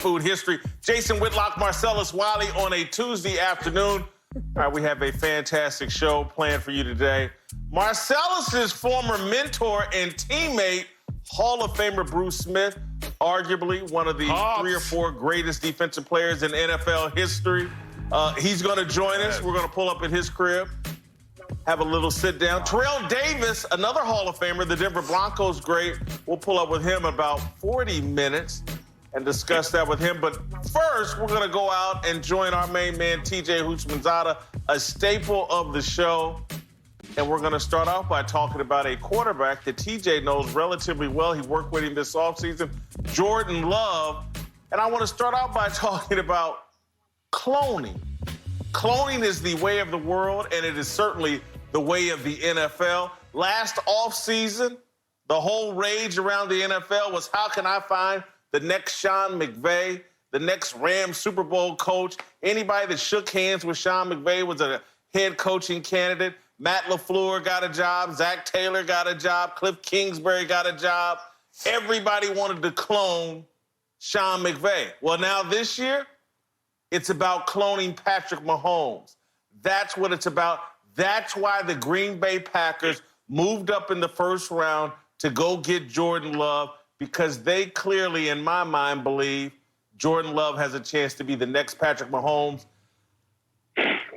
food history. Jason Whitlock, Marcellus, Wiley on a Tuesday afternoon. All right, we have a fantastic show planned for you today. Marcellus's former mentor and teammate, Hall of Famer Bruce Smith, arguably one of the 3 or 4 greatest defensive players in NFL history. He's going to join us. We're going to pull up at his crib, have a little sit down. Terrell Davis, another Hall of Famer, the Denver Broncos great. We'll pull up with him about 40 minutes and discuss that with him. But first, we're going to go out and join our main man, TJ Houshmandzadeh, a staple of the show. And we're going to start off by talking about a quarterback that TJ knows relatively well. He worked with him this offseason, Jordan Love. And I want to start out by talking about cloning. Cloning is the way of the world, and it is certainly the way of the NFL. Last offseason, the whole rage around the NFL was, how can I find the next Sean McVay, the next Rams Super Bowl coach? Anybody that shook hands with Sean McVay was a head coaching candidate. Matt LaFleur got a job. Zach Taylor got a job. Cliff Kingsbury got a job. Everybody wanted to clone Sean McVay. Well, now this year, it's about cloning Patrick Mahomes. That's what it's about. That's why the Green Bay Packers moved up in the first round to go get Jordan Love, because they clearly, in my mind, believe Jordan Love has a chance to be the next Patrick Mahomes.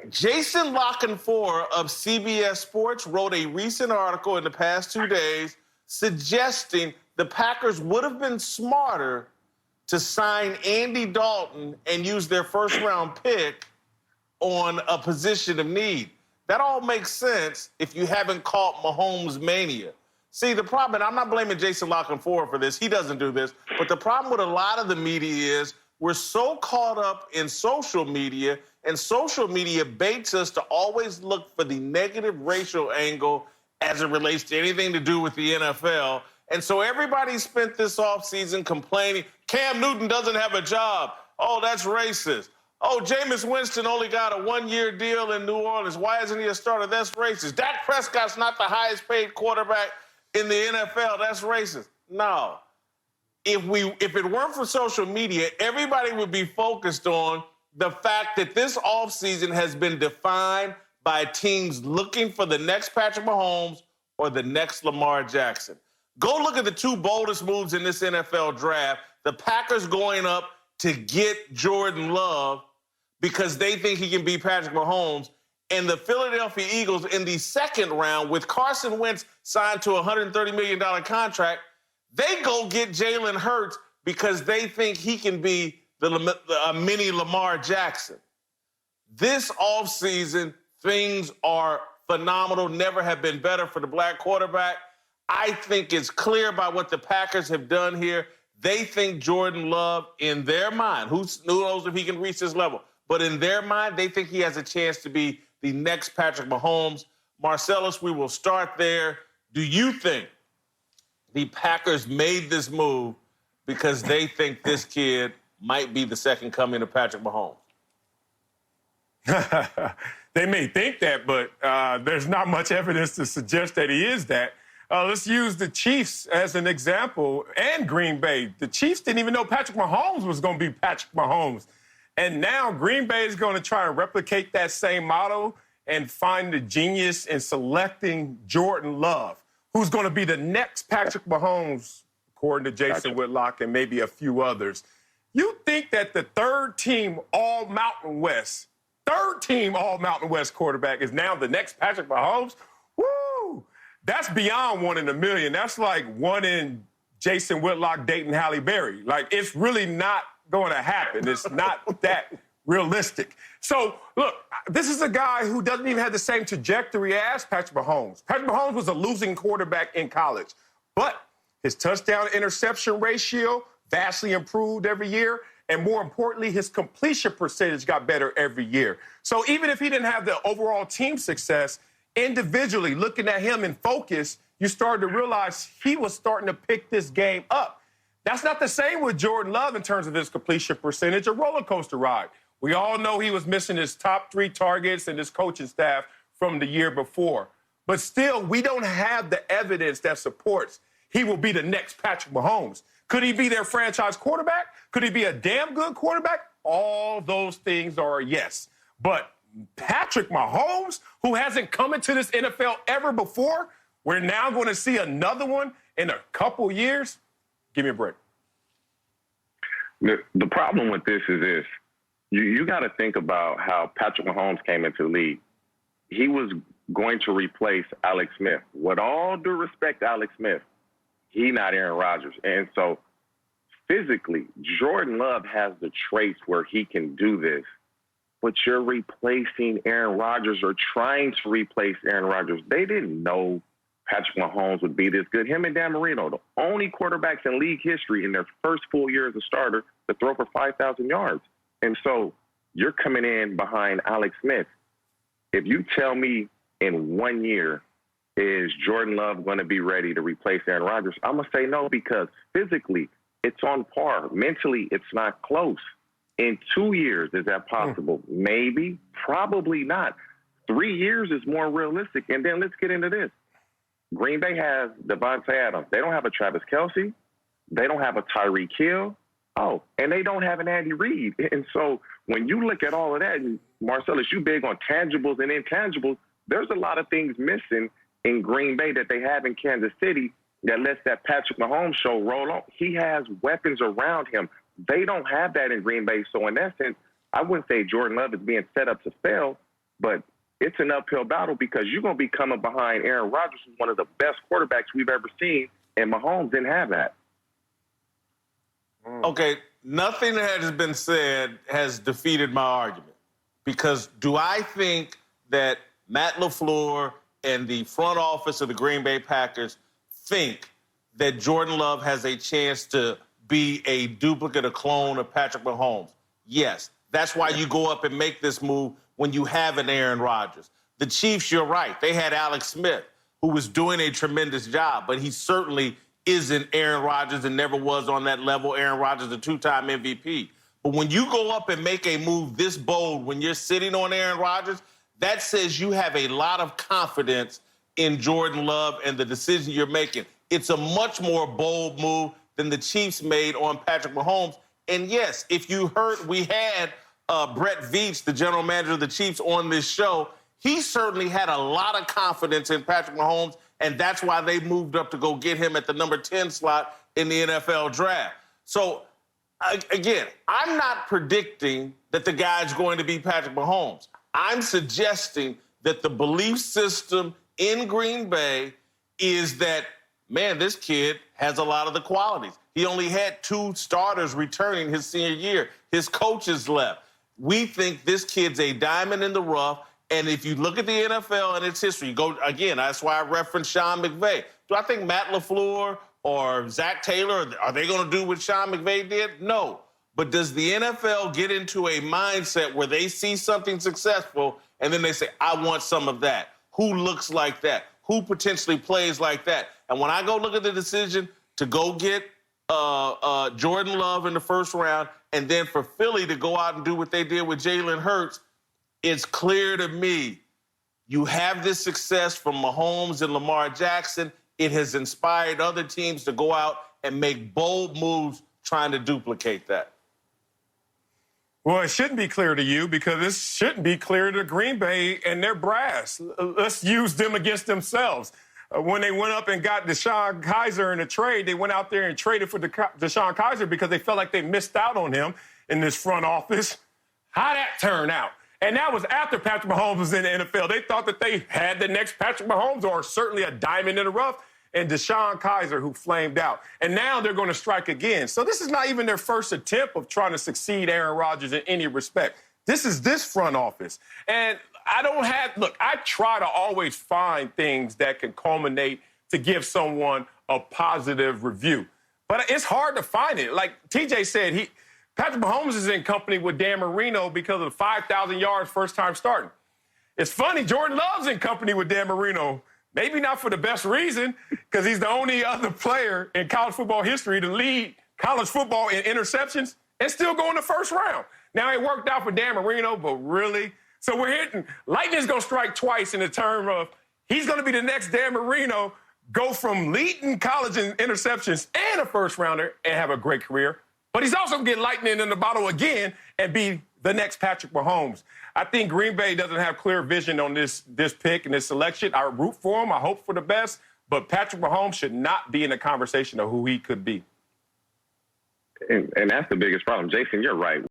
Jason Lockenfor of CBS Sports wrote a recent article in the past 2 days suggesting the Packers would have been smarter to sign Andy Dalton and use their first-round pick on a position of need. That all makes sense if you haven't caught Mahomes mania. See, the problem, and I'm not blaming Jason Lockenfor for this. He doesn't do this. But the problem with a lot of the media is we're so caught up in social media, and social media baits us to always look for the negative racial angle as it relates to anything to do with the NFL. And so everybody spent this offseason complaining, Cam Newton doesn't have a job. Oh, that's racist. Oh, Jameis Winston only got a 1-year deal in New Orleans. Why isn't he a starter? That's racist. Dak Prescott's not the highest paid quarterback in the NFL. That's racist. No. If it weren't for social media, everybody would be focused on the fact that this offseason has been defined by teams looking for the next Patrick Mahomes or the next Lamar Jackson. Go look at the 2 boldest moves in this NFL draft. The Packers going up to get Jordan Love because they think he can be Patrick Mahomes, and the Philadelphia Eagles in the second round with Carson Wentz signed to a $130 million contract. They go get Jalen Hurts because they think he can be a mini Lamar Jackson. This offseason, things are phenomenal, never have been better for the black quarterback. I think it's clear by what the Packers have done here. They think Jordan Love, in their mind, who knows if he can reach this level, but in their mind, they think he has a chance to be the next Patrick Mahomes. Marcellus, we will start there. Do you think the Packers made this move because they think this kid might be the second coming of Patrick Mahomes? They may think that, but there's not much evidence to suggest that he is that. Let's use the Chiefs as an example, and Green Bay. The Chiefs didn't even know Patrick Mahomes was going to be Patrick Mahomes. And now Green Bay is going to try and replicate that same model and find the genius in selecting Jordan Love, who's going to be the next Patrick Mahomes, according to Jason Whitlock and maybe a few others. You think that the third-team All-Mountain West quarterback is now the next Patrick Mahomes? Woo! That's beyond 1 in a million. That's like 1 in Jason Whitlock dating Halle Berry. Like, it's really not going to happen. It's not that realistic. So, look, this is a guy who doesn't even have the same trajectory as Patrick Mahomes. Patrick Mahomes was a losing quarterback in college, but his touchdown-interception ratio vastly improved every year, and more importantly, his completion percentage got better every year. So even if he didn't have the overall team success, individually, looking at him in focus, you started to realize he was starting to pick this game up. That's not the same with Jordan Love in terms of his completion percentage, a roller coaster ride. We all know he was missing his top 3 targets and his coaching staff from the year before. But still, we don't have the evidence that supports he will be the next Patrick Mahomes. Could he be their franchise quarterback? Could he be a damn good quarterback? All those things are a yes. But Patrick Mahomes, who hasn't come into this NFL ever before, we're now going to see another one in a couple years. Give me a break. The problem with this is this. You got to think about how Patrick Mahomes came into the league. He was going to replace Alex Smith. With all due respect to Alex Smith, he not Aaron Rodgers. And so physically, Jordan Love has the traits where he can do this. But you're replacing Aaron Rodgers or trying to replace Aaron Rodgers. They didn't know Patrick Mahomes would be this good. Him and Dan Marino, the only quarterbacks in league history in their first full year as a starter to throw for 5,000 yards. And so you're coming in behind Alex Smith. If you tell me in 1 year, is Jordan Love going to be ready to replace Aaron Rodgers? I'm going to say no, because physically it's on par. Mentally, it's not close. In 2 years, is that possible? Maybe, probably not. 3 years is more realistic. And then let's get into this. Green Bay has Devontae Adams. They don't have a Travis Kelce. They don't have a Tyreek Hill. Oh, and they don't have an Andy Reid. And so when you look at all of that, and Marcellus, you big on tangibles and intangibles, there's a lot of things missing in Green Bay that they have in Kansas City that lets that Patrick Mahomes show roll on. He has weapons around him. They don't have that in Green Bay. So in that sense, I wouldn't say Jordan Love is being set up to fail, but it's an uphill battle because you're going to be coming behind Aaron Rodgers, who's one of the best quarterbacks we've ever seen, and Mahomes didn't have that. Okay, nothing that has been said has defeated my argument, because do I think that Matt LaFleur and the front office of the Green Bay Packers think that Jordan Love has a chance to be a duplicate, a clone of Patrick Mahomes? Yes. That's why you go up and make this move when you have an Aaron Rodgers. The Chiefs, you're right. They had Alex Smith, who was doing a tremendous job, but he certainly isn't Aaron Rodgers and never was on that level. Aaron Rodgers, a two-time MVP. But when you go up and make a move this bold when you're sitting on Aaron Rodgers, that says you have a lot of confidence in Jordan Love and the decision you're making. It's a much more bold move than the Chiefs made on Patrick Mahomes. And yes, if you heard, we had Brett Veach, the general manager of the Chiefs, on this show. He certainly had a lot of confidence in Patrick Mahomes, and that's why they moved up to go get him at the number 10 slot in the NFL draft. So, again, I'm not predicting that the guy's going to be Patrick Mahomes. I'm suggesting that the belief system in Green Bay is that, man, this kid has a lot of the qualities. He only had 2 starters returning his senior year. His coaches left. We think this kid's a diamond in the rough. And if you look at the NFL and its history, go again, that's why I referenced Sean McVay. Do I think Matt LaFleur or Zach Taylor, are they going to do what Sean McVay did? No. But does the NFL get into a mindset where they see something successful and then they say, I want some of that? Who looks like that? Who potentially plays like that? And when I go look at the decision to go get Jordan Love in the first round and then for Philly to go out and do what they did with Jalen Hurts, it's clear to me you have this success from Mahomes and Lamar Jackson. It has inspired other teams to go out and make bold moves trying to duplicate that. Well, it shouldn't be clear to you because it shouldn't be clear to Green Bay and their brass. Let's use them against themselves. When they went up and got Deshaun Kaiser in a trade, they went out there and traded for Deshaun Kaiser because they felt like they missed out on him in this front office. How'd that turn out? And that was after Patrick Mahomes was in the NFL. They thought that they had the next Patrick Mahomes or certainly a diamond in the rough, and Deshaun Kaiser, who flamed out. And now they're going to strike again. So this is not even their first attempt of trying to succeed Aaron Rodgers in any respect. This is this front office. And I try to always find things that can culminate to give someone a positive review. But it's hard to find it. Like TJ said, Patrick Mahomes is in company with Dan Marino because of the 5,000 yards first time starting. It's funny, Jordan Love's in company with Dan Marino, maybe not for the best reason, because he's the only other player in college football history to lead college football in interceptions and still go in the first round. Now, it worked out for Dan Marino, but really? So lightning's going to strike twice in the term of he's going to be the next Dan Marino, go from leading college in interceptions and a first rounder and have a great career, but he's also going to get lightning in the bottle again and be the next Patrick Mahomes. I think Green Bay doesn't have clear vision on this pick and this selection. I root for him. I hope for the best. But Patrick Mahomes should not be in the conversation of who he could be. And that's the biggest problem. Jason, you're right.